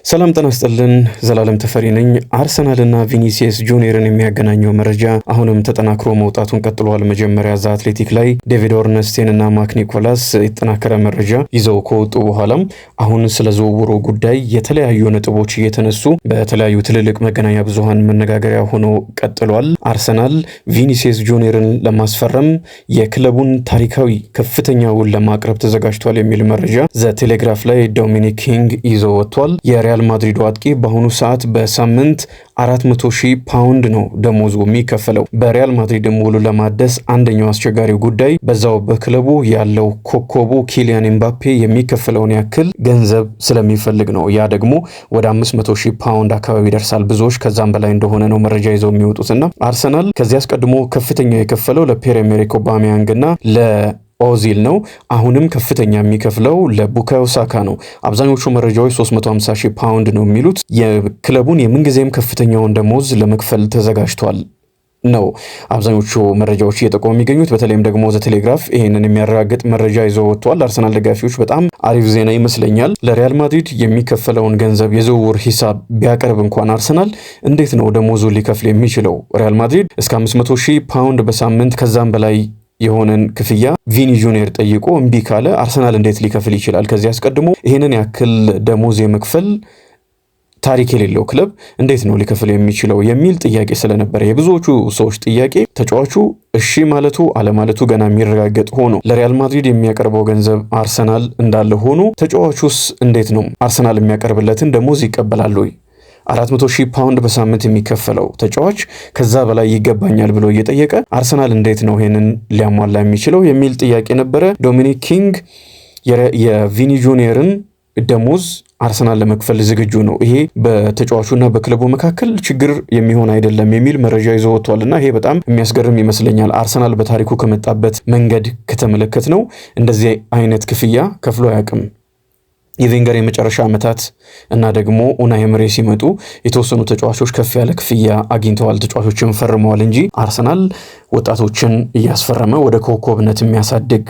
ሰላም ጤና ይስጥልን። ዘላለም ተፈሪ ነኝ። አርሰናልና ቪኒሲየስ ጁኒየርን የሚያገናኘው መረጃ አሁንም ተጠናክሮ መውጣቱን ቀጥሏል። መጀመሪያ ዘ አትሌቲክ ላይ ዴቪድ ኦርንስቴን እና ማክ ኒኮላስ የተጠናከረ መረጃ ይዘው ከወጡ በኋላም አሁን ስለ ዝውውሩ ጉዳይ የተለያዩ ነጥቦች እየተነሱ በተለያዩ ትልልቅ መገናኛ ብዙሃን መነጋገሪያ ሆኖ ቀጥሏል። አርሰናል ቪኒሲየስ ጁኒየርን ለማስፈረም የክለቡን ታሪካዊ ከፍተኛ ውል ለማቅረብ ተዘጋጅቷል የሚል መረጃ ዘ ቴሌግራፍ ላይ ዶሚኒክ ኪንግ ይዞ ወጥቷል። የሪያል ማድሪድ አጥቂ በአሁኑ ሰዓት በሳምንት 400,000 ፓውንድ ነው ደሞዙ የሚከፈለው። በሪያል ማድሪድ ሙሉ ለማደስ አንደኛው አስቸጋሪው ጉዳይ በዛው በክለቡ ያለው ኮከቡ ኪሊያን ኤምባፔ የሚከፈለውን ያክል ገንዘብ ስለሚፈልግ ነው። ያ ደግሞ ወደ 500,000 ፓውንድ አካባቢ ይደርሳል። ብዙዎች ከዛም በላይ እንደሆነ ነው መረጃ ይዘው የሚወጡትና አርሰናል ከዚህ አስቀድሞ ከፍተኛ የከፈለው ለፒየር-ኤመሪክ ኦባሜያንግና ኦዚል ነው። አሁንም ከፍተኛ የሚከፍለው ለቡካዮ ሳካ ነው። አብዛኞቹ መረጃዎች 350,000 ፓውንድ ነው የሚሉት። የክለቡን የምንጊዜም ከፍተኛውን ደሞዝ ለመክፈል ተዘጋጅቷል ነው አብዛኞቹ መረጃዎች እየጠቆሙ የሚገኙት። በተለይም ደግሞ ዘ ቴሌግራፍ ይህንን የሚያረጋግጥ መረጃ ይዞ ወጥቷል። አርሰናል ደጋፊዎች በጣም አሪፍ ዜና ይመስለኛል። ለሪያል ማድሪድ የሚከፈለውን ገንዘብ የዝውውር ሂሳብ ቢያቀርብ እንኳን አርሰናል እንዴት ነው ደሞዙ ሊከፍል የሚችለው? ሪያል ማድሪድ እስከ 500,000 ፓውንድ በሳምንት ከዛም በላይ የሆነን ክፍያ ቪኒ ጁኒየር ጠይቆ እምቢ ካለ አርሰናል እንዴት ሊከፍል ይችላል? ከዚህ አስቀድሞ ይህንን ያክል ደሞዝ የመክፈል ታሪክ የሌለው ክለብ እንዴት ነው ሊከፍል የሚችለው የሚል ጥያቄ ስለነበረ የብዙዎቹ ሰዎች ጥያቄ ተጫዋቹ እሺ ማለቱ አለማለቱ ገና የሚረጋገጥ ሆኖ ለሪያል ማድሪድ የሚያቀርበው ገንዘብ አርሰናል እንዳለ ሆኖ ተጫዋቹስ እንዴት ነው አርሰናል የሚያቀርብለትን ደሞዝ ይቀበላል ወይ? 400,000 ፓውንድ በሳምንት የሚከፈለው ተጫዋች ከዛ በላይ ይገባኛል ብሎ እየጠየቀ አርሰናል እንዴት ነው ይሄንን ሊያሟላ የሚችለው የሚል ጥያቄ ነበረ። ዶሚኒክ ኪንግ የቪኒ ጁኒየርን ደሞዝ አርሰናል ለመክፈል ዝግጁ ነው፣ ይሄ በተጫዋቹና በክለቡ መካከል ችግር የሚሆን አይደለም የሚል መረጃ ይዞ ወጥቷልና ይሄ በጣም የሚያስገርም ይመስለኛል። አርሰናል በታሪኩ ከመጣበት መንገድ ከተመለከት ነው እንደዚህ አይነት ክፍያ ከፍሎ አያውቅም። የቬንገር የመጨረሻ ዓመታት እና ደግሞ ኡናይ ኤመሪ ሲመጡ የተወሰኑ ተጫዋቾች ከፍ ያለ ክፍያ አግኝተዋል፣ ተጫዋቾችን ፈርመዋል እንጂ አርሰናል ወጣቶችን እያስፈረመ ወደ ኮከብነት የሚያሳድግ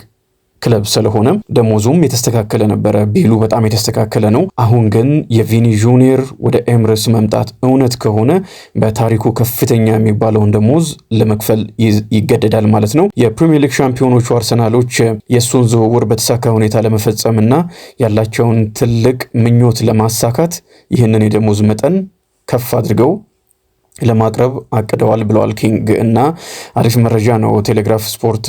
ክለብ ስለሆነ ደሞዙም የተስተካከለ ነበረ። ቢሉ በጣም የተስተካከለ ነው። አሁን ግን የቪኒ ጁኒየር ወደ ኤምሬትስ መምጣት እውነት ከሆነ በታሪኩ ከፍተኛ የሚባለውን ደሞዝ ለመክፈል ይገደዳል ማለት ነው። የፕሪሚየር ሊግ ሻምፒዮኖቹ አርሰናሎች የእሱን ዝውውር በተሳካ ሁኔታ ለመፈጸምና ያላቸውን ትልቅ ምኞት ለማሳካት ይህንን የደሞዝ መጠን ከፍ አድርገው ለማቅረብ አቅደዋል ብለዋል ኪንግ። እና አሪፍ መረጃ ነው ቴሌግራፍ ስፖርት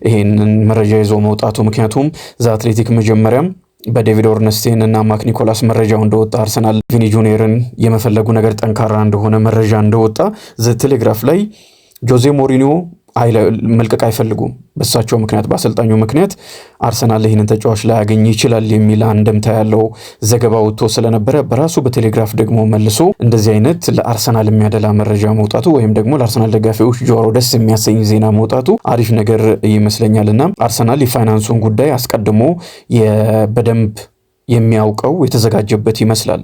ይሄንን መረጃ ይዞ መውጣቱ። ምክንያቱም ዘ አትሌቲክ መጀመሪያም በዴቪድ ኦርንስቴን እና ማክ ኒኮላስ መረጃው እንደወጣ አርሰናል ቪኒ ጁኒየርን የመፈለጉ ነገር ጠንካራ እንደሆነ መረጃ እንደወጣ ዘ ቴሌግራፍ ላይ ጆዜ ሞሪኒዮ መልቀቅ አይፈልጉም። በሳቸው ምክንያት በአሰልጣኙ ምክንያት አርሰናል ይህንን ተጫዋች ላያገኝ ይችላል የሚል አንድምታ ያለው ዘገባ ወጥቶ ስለነበረ በራሱ በቴሌግራፍ ደግሞ መልሶ እንደዚህ አይነት ለአርሰናል የሚያደላ መረጃ መውጣቱ ወይም ደግሞ ለአርሰናል ደጋፊዎች ጆሮ ደስ የሚያሰኝ ዜና መውጣቱ አሪፍ ነገር ይመስለኛልና አርሰናል የፋይናንሱን ጉዳይ አስቀድሞ በደንብ የሚያውቀው የተዘጋጀበት ይመስላል።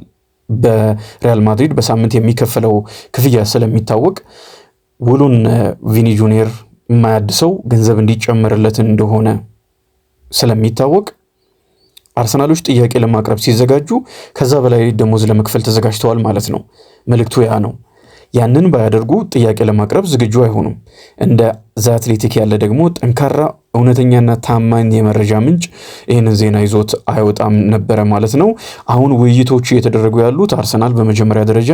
በሪያል ማድሪድ በሳምንት የሚከፈለው ክፍያ ስለሚታወቅ ውሉን ቪኒ ጁኒየር የማያድሰው ገንዘብ እንዲጨመርለት እንደሆነ ስለሚታወቅ አርሰናሎች ጥያቄ ለማቅረብ ሲዘጋጁ ከዛ በላይ ደሞዝ ለመክፈል ተዘጋጅተዋል ማለት ነው። መልእክቱ ያ ነው። ያንን ባያደርጉ ጥያቄ ለማቅረብ ዝግጁ አይሆኑም። እንደ ዘ አትሌቲክ ያለ ደግሞ ጠንካራ እውነተኛና ታማኝ የመረጃ ምንጭ ይህንን ዜና ይዞት አይወጣም ነበረ ማለት ነው። አሁን ውይይቶች እየተደረጉ ያሉት አርሰናል በመጀመሪያ ደረጃ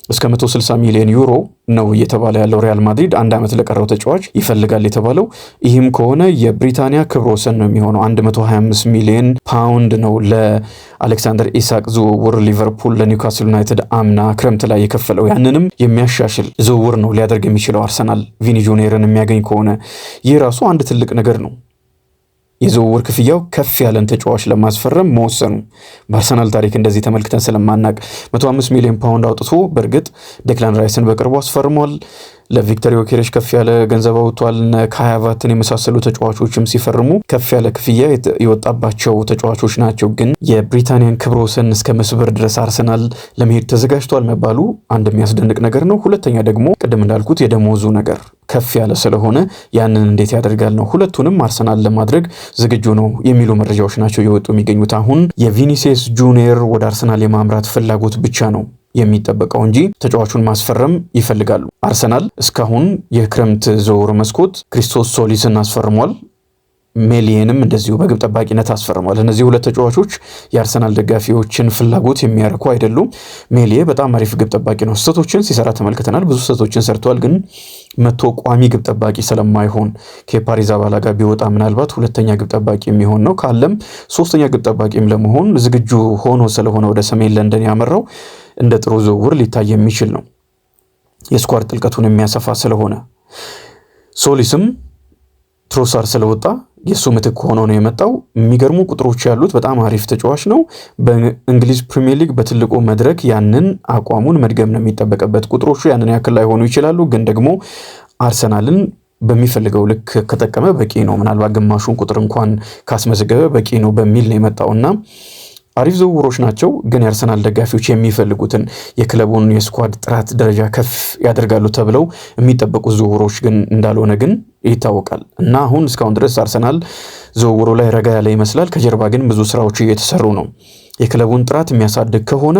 እስከ 160 ሚሊዮን ዩሮ ነው እየተባለ ያለው። ሪያል ማድሪድ 1 ዓመት ለቀረው ተጫዋች ይፈልጋል የተባለው። ይህም ከሆነ የብሪታንያ ክብረ ወሰን ነው የሚሆነው። 125 ሚሊዮን ፓውንድ ነው ለአሌክሳንደር ኢሳቅ ዝውውር ሊቨርፑል ለኒውካስል ዩናይትድ አምና ክረምት ላይ የከፈለው። ያንንም የሚያሻሽል ዝውውር ነው ሊያደርግ የሚችለው አርሰናል ቪኒ ጁኒየርን የሚያገኝ ከሆነ። ይህ ራሱ አንድ ትልቅ ነገር ነው። የዝውውር ክፍያው ከፍ ያለን ተጫዋች ለማስፈረም መወሰኑ በአርሰናል ታሪክ እንደዚህ ተመልክተን ስለማናቅ 105 ሚሊዮን ፓውንድ አውጥቶ በእርግጥ ዴክላን ራይስን በቅርቡ አስፈርሟል። ለቪክተር ዮኬሬሽ ከፍ ያለ ገንዘብ አውጥቷል። ካይ ሃቨርትዝን የመሳሰሉ ተጫዋቾችም ሲፈርሙ ከፍ ያለ ክፍያ የወጣባቸው ተጫዋቾች ናቸው። ግን የብሪታንያን ክብረ ወሰን እስከ መስበር ድረስ አርሰናል ለመሄድ ተዘጋጅቷል መባሉ አንድ የሚያስደንቅ ነገር ነው። ሁለተኛ ደግሞ ቅድም እንዳልኩት የደሞዙ ነገር ከፍ ያለ ስለሆነ ያንን እንዴት ያደርጋል ነው። ሁለቱንም አርሰናል ለማድረግ ዝግጁ ነው የሚሉ መረጃዎች ናቸው የወጡ የሚገኙት። አሁን የቪኒሲየስ ጁኒየር ወደ አርሰናል የማምራት ፍላጎት ብቻ ነው የሚጠበቀው እንጂ ተጫዋቹን ማስፈረም ይፈልጋሉ። አርሰናል እስካሁን የክረምት ዝውውር መስኮት ክሪስቶስ ሶሊስን አስፈርሟል። ሜሊየንም እንደዚሁ በግብ ጠባቂነት አስፈርሟል። እነዚህ ሁለት ተጫዋቾች የአርሰናል ደጋፊዎችን ፍላጎት የሚያረኩ አይደሉም። ሜሊየ በጣም አሪፍ ግብ ጠባቂ ነው። ስህተቶችን ሲሰራ ተመልክተናል። ብዙ ስህተቶችን ሰርቷል። ግን መቶ ቋሚ ግብ ጠባቂ ስለማይሆን ከኬፓ አሪዛባላጋ ቢወጣ ምናልባት ሁለተኛ ግብ ጠባቂ የሚሆን ነው። ካለም ሶስተኛ ግብ ጠባቂም ለመሆን ዝግጁ ሆኖ ስለሆነ ወደ ሰሜን ለንደን ያመራው እንደ ጥሩ ዝውውር ሊታይ የሚችል ነው። የስኳድ ጥልቀቱን የሚያሰፋ ስለሆነ ሶሊስም ትሮሳር ስለወጣ የሱ ምትክ ሆኖ ነው የመጣው። የሚገርሙ ቁጥሮች ያሉት በጣም አሪፍ ተጫዋች ነው። በእንግሊዝ ፕሪሚየር ሊግ በትልቁ መድረክ ያንን አቋሙን መድገም ነው የሚጠበቅበት። ቁጥሮቹ ያንን ያክል ላይሆኑ ይችላሉ፣ ግን ደግሞ አርሰናልን በሚፈልገው ልክ ከጠቀመ በቂ ነው። ምናልባት ግማሹን ቁጥር እንኳን ካስመዘገበ በቂ ነው በሚል ነው የመጣውና አሪፍ ዝውውሮች ናቸው። ግን የአርሰናል ደጋፊዎች የሚፈልጉትን የክለቡን የስኳድ ጥራት ደረጃ ከፍ ያደርጋሉ ተብለው የሚጠበቁ ዝውውሮች ግን እንዳልሆነ ግን ይታወቃል። እና አሁን እስካሁን ድረስ አርሰናል ዝውውሩ ላይ ረጋ ያለ ይመስላል። ከጀርባ ግን ብዙ ስራዎች እየተሰሩ ነው። የክለቡን ጥራት የሚያሳድግ ከሆነ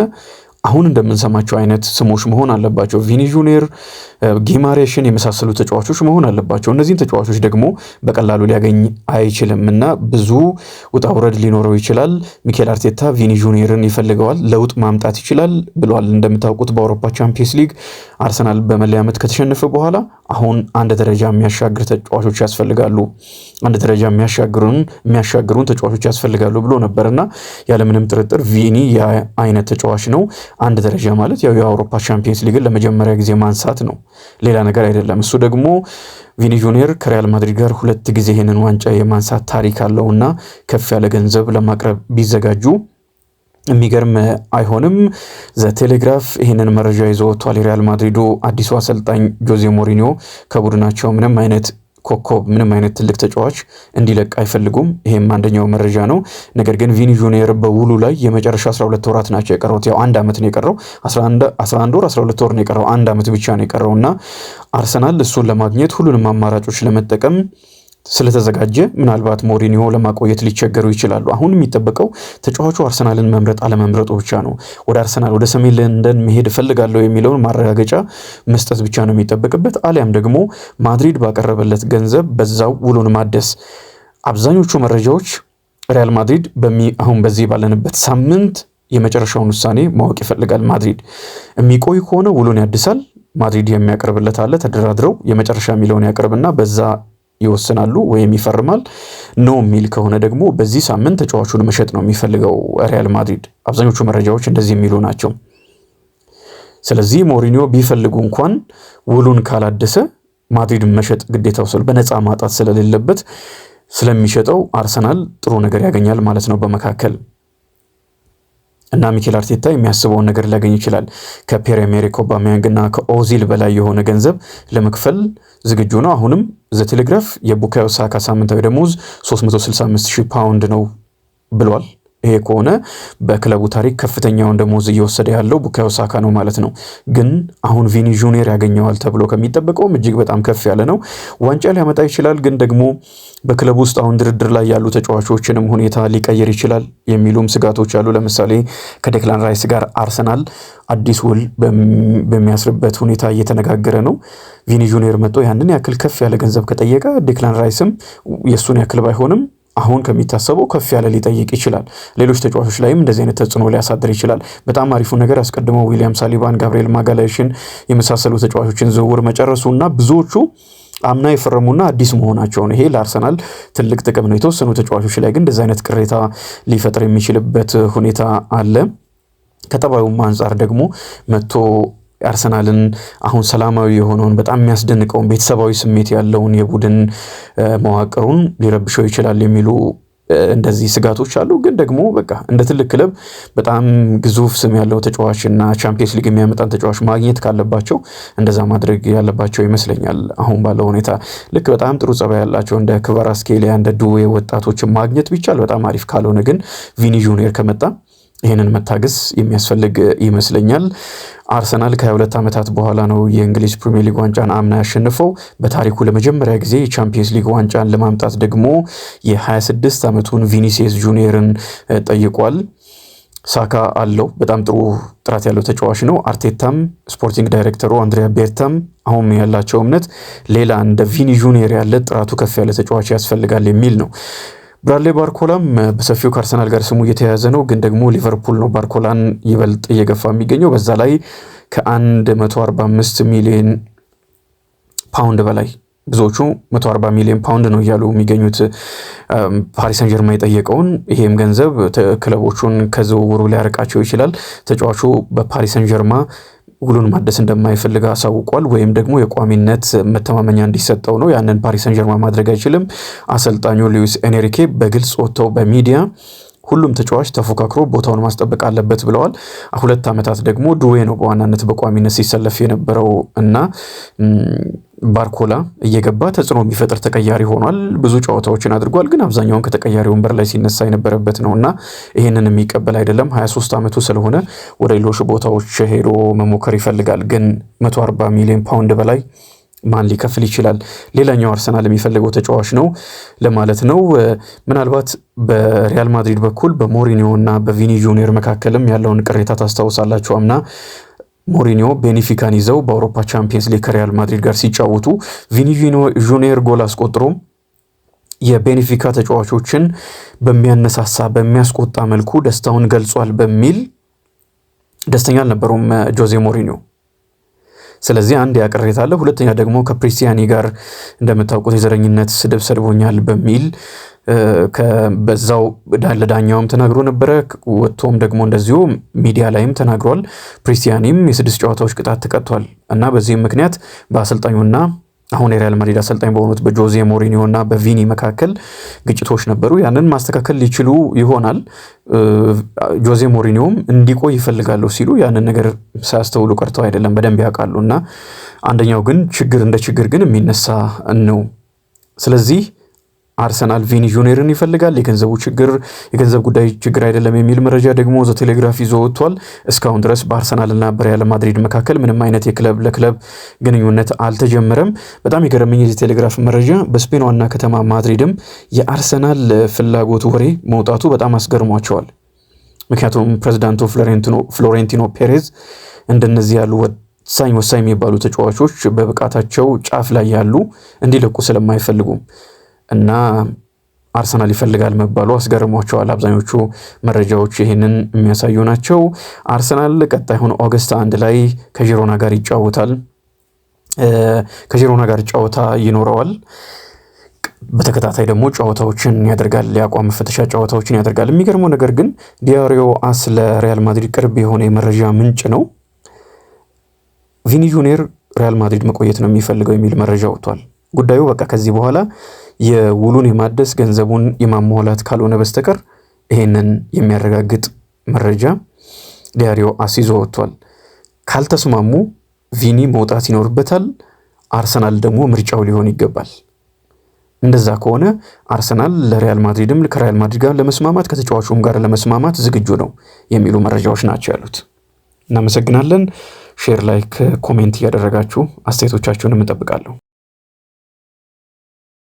አሁን እንደምንሰማቸው አይነት ስሞች መሆን አለባቸው። ቪኒ ጁኒየር፣ ጊማሬሽን የመሳሰሉ ተጫዋቾች መሆን አለባቸው። እነዚህን ተጫዋቾች ደግሞ በቀላሉ ሊያገኝ አይችልም እና ብዙ ውጣ ውረድ ሊኖረው ይችላል። ሚኬል አርቴታ ቪኒ ጁኒየርን ይፈልገዋል፣ ለውጥ ማምጣት ይችላል ብሏል። እንደምታውቁት በአውሮፓ ቻምፒየንስ ሊግ አርሰናል በመለያ ዓመት ከተሸነፈ በኋላ አሁን አንድ ደረጃ የሚያሻግር ተጫዋቾች ያስፈልጋሉ፣ አንድ ደረጃ የሚያሻግሩን ተጫዋቾች ያስፈልጋሉ ብሎ ነበርና ያለምንም ጥርጥር ቪኒ የአይነት ተጫዋች ነው። አንድ ደረጃ ማለት ያው የአውሮፓ ቻምፒየንስ ሊግን ለመጀመሪያ ጊዜ ማንሳት ነው፣ ሌላ ነገር አይደለም። እሱ ደግሞ ቪኒ ጁኒየር ከሪያል ማድሪድ ጋር 2 ጊዜ ይህንን ዋንጫ የማንሳት ታሪክ አለውና ከፍ ያለ ገንዘብ ለማቅረብ ቢዘጋጁ የሚገርም አይሆንም። ዘ ቴሌግራፍ ይህንን መረጃ ይዞ ወጥቷል። የሪያል ማድሪዱ አዲሱ አሰልጣኝ ጆዜ ሞሪኒዮ ከቡድናቸው ምንም አይነት ኮከብ ምንም አይነት ትልቅ ተጫዋች እንዲለቅ አይፈልጉም። ይሄም አንደኛው መረጃ ነው። ነገር ግን ቪኒ ጁኒየር በውሉ ላይ የመጨረሻ 12 ወራት ናቸው የቀረውት። ያው 1 ዓመት ነው የቀረው፣ 11 ወር 12 ወር ነው የቀረው፣ 1 ዓመት ብቻ ነው የቀረውና አርሰናል እሱን ለማግኘት ሁሉንም አማራጮች ለመጠቀም ስለተዘጋጀ ምናልባት ሞሪኒዮ ለማቆየት ሊቸገሩ ይችላሉ። አሁን የሚጠበቀው ተጫዋቹ አርሰናልን መምረጥ አለመምረጡ ብቻ ነው። ወደ አርሰናል ወደ ሰሜን ለንደን መሄድ እፈልጋለሁ የሚለውን ማረጋገጫ መስጠት ብቻ ነው የሚጠበቅበት። አሊያም ደግሞ ማድሪድ ባቀረበለት ገንዘብ በዛው ውሉን ማደስ። አብዛኞቹ መረጃዎች ሪያል ማድሪድ አሁን በዚህ ባለንበት ሳምንት የመጨረሻውን ውሳኔ ማወቅ ይፈልጋል። ማድሪድ የሚቆይ ከሆነ ውሉን ያድሳል። ማድሪድ የሚያቀርብለት አለ፣ ተደራድረው የመጨረሻ የሚለውን ያቀርብና በዛ ይወስናሉ ወይም ይፈርማል። ኖ የሚል ከሆነ ደግሞ በዚህ ሳምንት ተጫዋቹን መሸጥ ነው የሚፈልገው ሪያል ማድሪድ። አብዛኞቹ መረጃዎች እንደዚህ የሚሉ ናቸው። ስለዚህ ሞሪኒዮ ቢፈልጉ እንኳን ውሉን ካላደሰ ማድሪድ መሸጥ ግዴታው በነፃ ማጣት ስለሌለበት ስለሚሸጠው አርሰናል ጥሩ ነገር ያገኛል ማለት ነው በመካከል እና ሚኬል አርቴታ የሚያስበውን ነገር ሊያገኝ ይችላል። ከፒየር-ኤመሪክ ኦባሜያንግ እና ከኦዚል በላይ የሆነ ገንዘብ ለመክፈል ዝግጁ ነው። አሁንም ዘ ቴሌግራፍ የቡካዮ ሳካ ሳምንታዊ ደሞዝ 365,000 ፓውንድ ነው ብሏል። ይሄ ከሆነ በክለቡ ታሪክ ከፍተኛውን ደሞዝ እየወሰደ ያለው ቡካዮ ሳካ ነው ማለት ነው። ግን አሁን ቪኒ ጁኒየር ያገኘዋል ተብሎ ከሚጠበቀውም እጅግ በጣም ከፍ ያለ ነው። ዋንጫ ሊያመጣ ይችላል፣ ግን ደግሞ በክለቡ ውስጥ አሁን ድርድር ላይ ያሉ ተጫዋቾችንም ሁኔታ ሊቀይር ይችላል የሚሉም ስጋቶች አሉ። ለምሳሌ ከዴክላን ራይስ ጋር አርሰናል አዲስ ውል በሚያስርበት ሁኔታ እየተነጋገረ ነው። ቪኒ ጁኒየር መጥቶ ያንን ያክል ከፍ ያለ ገንዘብ ከጠየቀ ዴክላን ራይስም የእሱን ያክል ባይሆንም አሁን ከሚታሰበው ከፍ ያለ ሊጠይቅ ይችላል። ሌሎች ተጫዋቾች ላይም እንደዚህ አይነት ተጽዕኖ ሊያሳድር ይችላል። በጣም አሪፉ ነገር አስቀድመው ዊሊያም ሳሊባን፣ ጋብሪኤል ማጋላይሽን የመሳሰሉ ተጫዋቾችን ዝውውር መጨረሱና ብዙዎቹ አምና የፈረሙና አዲስ መሆናቸው ነው። ይሄ ለአርሰናል ትልቅ ጥቅም ነው። የተወሰኑ ተጫዋቾች ላይ ግን እንደዚህ አይነት ቅሬታ ሊፈጥር የሚችልበት ሁኔታ አለ። ከጠባዩም አንጻር ደግሞ መጥቶ አርሰናልን አሁን ሰላማዊ የሆነውን በጣም የሚያስደንቀውን ቤተሰባዊ ስሜት ያለውን የቡድን መዋቅሩን ሊረብሸው ይችላል የሚሉ እንደዚህ ስጋቶች አሉ። ግን ደግሞ በቃ እንደ ትልቅ ክለብ በጣም ግዙፍ ስም ያለው ተጫዋችና ቻምፒየንስ ሊግ የሚያመጣን ተጫዋች ማግኘት ካለባቸው እንደዛ ማድረግ ያለባቸው ይመስለኛል። አሁን ባለው ሁኔታ ልክ በጣም ጥሩ ጸባይ ያላቸው እንደ ክቫራትስኬሊያ እንደ ዱዌ ወጣቶችን ማግኘት ቢቻል በጣም አሪፍ፣ ካልሆነ ግን ቪኒ ጁኒየር ከመጣ ይህንን መታገስ የሚያስፈልግ ይመስለኛል። አርሰናል ከ22 ዓመታት በኋላ ነው የእንግሊዝ ፕሪሚየር ሊግ ዋንጫን አምና ያሸነፈው። በታሪኩ ለመጀመሪያ ጊዜ የቻምፒየንስ ሊግ ዋንጫን ለማምጣት ደግሞ የ26 ዓመቱን ቪኒሲየስ ጁኒየርን ጠይቋል። ሳካ አለው፣ በጣም ጥሩ ጥራት ያለው ተጫዋች ነው። አርቴታም ስፖርቲንግ ዳይሬክተሩ አንድሪያ ቤርታም አሁን ያላቸው እምነት ሌላ እንደ ቪኒ ጁኒየር ያለ ጥራቱ ከፍ ያለ ተጫዋች ያስፈልጋል የሚል ነው። ብራድሌ ባርኮላም በሰፊው ከአርሰናል ጋር ስሙ እየተያያዘ ነው። ግን ደግሞ ሊቨርፑል ነው ባርኮላን ይበልጥ እየገፋ የሚገኘው። በዛ ላይ ከ145 ሚሊዮን ፓውንድ በላይ ብዙዎቹ 140 ሚሊዮን ፓውንድ ነው እያሉ የሚገኙት ፓሪስ ሰን ጀርማ የጠየቀውን። ይሄም ገንዘብ ክለቦቹን ከዝውውሩ ሊያርቃቸው ይችላል። ተጫዋቹ በፓሪስ ሰን ጀርማ ውሉን ማደስ እንደማይፈልግ አሳውቋል። ወይም ደግሞ የቋሚነት መተማመኛ እንዲሰጠው ነው። ያንን ፓሪስ ሰን ጀርማ ማድረግ አይችልም። አሰልጣኙ ሉዊስ ኤንሪኬ በግልጽ ወጥተው በሚዲያ ሁሉም ተጫዋች ተፎካክሮ ቦታውን ማስጠበቅ አለበት ብለዋል። 2 ዓመታት ደግሞ ዱዌ ነው በዋናነት በቋሚነት ሲሰለፍ የነበረው እና ባርኮላ እየገባ ተጽዕኖ የሚፈጥር ተቀያሪ ሆኗል። ብዙ ጨዋታዎችን አድርጓል። ግን አብዛኛውን ከተቀያሪ ወንበር ላይ ሲነሳ የነበረበት ነው እና ይህንን የሚቀበል አይደለም። 23 ዓመቱ ስለሆነ ወደ ሌሎች ቦታዎች ሄዶ መሞከር ይፈልጋል። ግን 140 ሚሊዮን ፓውንድ በላይ ማን ሊከፍል ይችላል? ሌላኛው አርሰናል የሚፈልገው ተጫዋች ነው ለማለት ነው። ምናልባት በሪያል ማድሪድ በኩል በሞሪኒዮ እና በቪኒ ጁኒየር መካከልም ያለውን ቅሬታ ታስታውሳላችሁ። አምና ሞሪኒዮ ቤኒፊካን ይዘው በአውሮፓ ቻምፒየንስ ሊግ ከሪያል ማድሪድ ጋር ሲጫወቱ ቪኒ ጁኒየር ጎል አስቆጥሮ የቤኒፊካ ተጫዋቾችን በሚያነሳሳ በሚያስቆጣ መልኩ ደስታውን ገልጿል በሚል ደስተኛ አልነበሩም ጆዜ ሞሪኒዮ። ስለዚህ አንድ ያቅሬታ አለ። ሁለተኛ ደግሞ ከፕሪስቲያኒ ጋር እንደምታውቁት የዘረኝነት ስድብ ሰድቦኛል በሚል በዛው ለዳኛውም ተናግሮ ነበረ። ወጥቶም ደግሞ እንደዚሁ ሚዲያ ላይም ተናግሯል። ፕሪስቲያኒም የ6 ጨዋታዎች ቅጣት ተቀጥቷል እና በዚህም ምክንያት በአሰልጣኙና አሁን የሪያል ማድሪድ አሰልጣኝ በሆኑት በጆዜ ሞሪኒዮ እና በቪኒ መካከል ግጭቶች ነበሩ። ያንን ማስተካከል ሊችሉ ይሆናል። ጆዜ ሞሪኒዮም እንዲቆይ ይፈልጋሉ ሲሉ ያንን ነገር ሳያስተውሉ ቀርተው አይደለም፣ በደንብ ያውቃሉ። እና አንደኛው ግን ችግር እንደ ችግር ግን የሚነሳ ነው። ስለዚህ አርሰናል ቪኒ ጁኒየርን ይፈልጋል። የገንዘብ ጉዳይ ችግር አይደለም የሚል መረጃ ደግሞ ዘ ቴሌግራፍ ይዞ ወጥቷል። እስካሁን ድረስ በአርሰናልና በሪያል ማድሪድ መካከል ምንም አይነት የክለብ ለክለብ ግንኙነት አልተጀመረም። በጣም የገረመኝ የዚህ ቴሌግራፍ መረጃ በስፔን ዋና ከተማ ማድሪድም የአርሰናል ፍላጎት ወሬ መውጣቱ በጣም አስገርሟቸዋል። ምክንያቱም ፕሬዚዳንቱ ፍሎሬንቲኖ ፔሬዝ እንደነዚህ ያሉ ወሳኝ የሚባሉ ተጫዋቾች በብቃታቸው ጫፍ ላይ ያሉ እንዲለቁ ስለማይፈልጉም እና አርሰናል ይፈልጋል መባሉ አስገርሟቸዋል። አብዛኞቹ መረጃዎች ይህንን የሚያሳዩ ናቸው። አርሰናል ቀጣዩን ኦገስት 1 ላይ ከጂሮና ጋር ይጫወታል። ከጂሮና ጋር ጨዋታ ይኖረዋል። በተከታታይ ደግሞ ጨዋታዎችን ያደርጋል። የአቋም መፈተሻ ጨዋታዎችን ያደርጋል። የሚገርመው ነገር ግን ዲያሪዮ አስ ለሪያል ማድሪድ ቅርብ የሆነ የመረጃ ምንጭ ነው። ቪኒ ጁኒየር ሪያል ማድሪድ መቆየት ነው የሚፈልገው የሚል መረጃ ወጥቷል። ጉዳዩ በቃ ከዚህ በኋላ የውሉን የማደስ ገንዘቡን የማሟላት ካልሆነ በስተቀር ይሄንን የሚያረጋግጥ መረጃ ዲያሪዮ አሲዞ ወጥቷል። ካልተስማሙ ቪኒ መውጣት ይኖርበታል። አርሰናል ደግሞ ምርጫው ሊሆን ይገባል። እንደዛ ከሆነ አርሰናል ለሪያል ማድሪድም ከሪያል ማድሪድ ጋር ለመስማማት ከተጫዋቹም ጋር ለመስማማት ዝግጁ ነው የሚሉ መረጃዎች ናቸው ያሉት። እናመሰግናለን። ሼር፣ ላይክ፣ ኮሜንት እያደረጋችሁ አስተያየቶቻችሁን እንጠብቃለሁ።